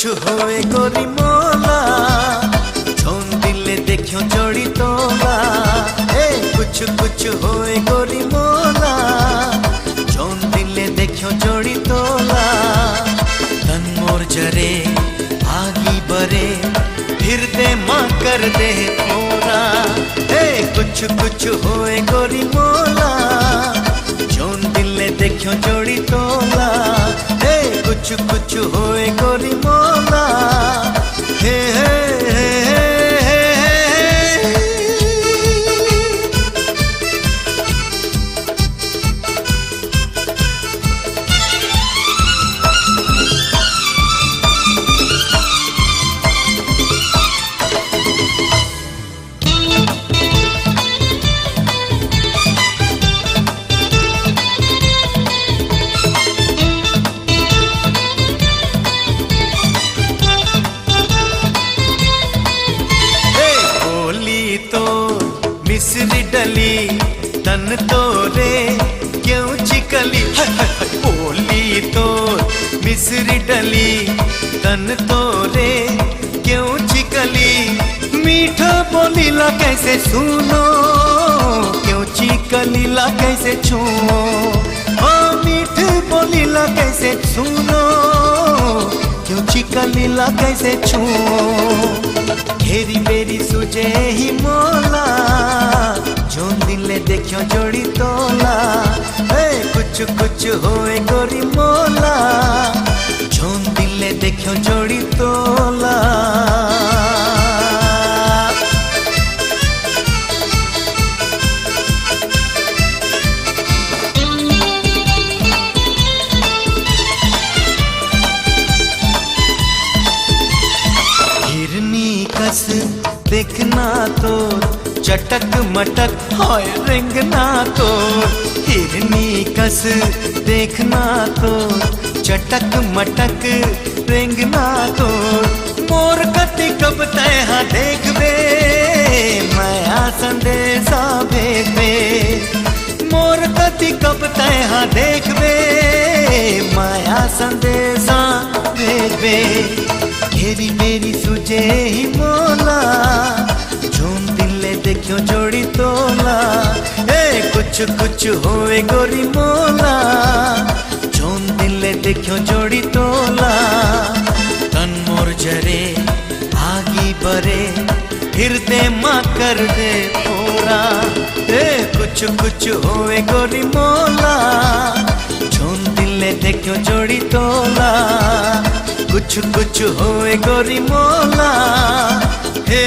कुछ होए गोरी मोला झोन दिले देखियो जोड़ी तोला। कुछ होए गोरी मोला झोन दिले देखियो जोड़ी तोला। तन मोर जरे आगी बरे फिर दे माँ कर दे थोड़ा। कुछ होए गोरी मोला झोन दिले देखियो जोड़ी तोला। कुछ होए गोरी मोला हे मिसरी डली तन तोरे क्यों चिकली। बोली तो मिसरी डली तन तोरे क्यों चिकली। मीठा बोलीला कैसे सुनो क्यों चिकलीला कैसे छुओ। मीठ बोलीला कैसे सुनो क्यों चिकलीला कैसे छुओ। घेरी बेरी सुजे ही मोला झोन दिले देखियो जोड़ी तोला। कुछ होए गोरी मोला झोन दिले देखियो जोड़ी तोला। कस देखना तो चटक मटक हाय रेंगना तो। हिरनी कस देखना तो चटक मटक रेंगना तो। मोर कति कब तैहा देख बे माया संदेशा भेज बे। मोर कति कब तैहा देख बे माया संदेशा भेज बे। घेरी बेरी सुजे ही मोला झोन दिले देखियो जोड़ी तोला। कुछ होए गोरी मोला झोन दिले देखियो जोड़ी तोला। तन मोर जरे आगी बरे फिर दे माँ कर दे थोड़ा। कुछ होए गोरी मोला झोन दिले देखियो जोड़ी तोला। कुछ होए गोरी मोला हे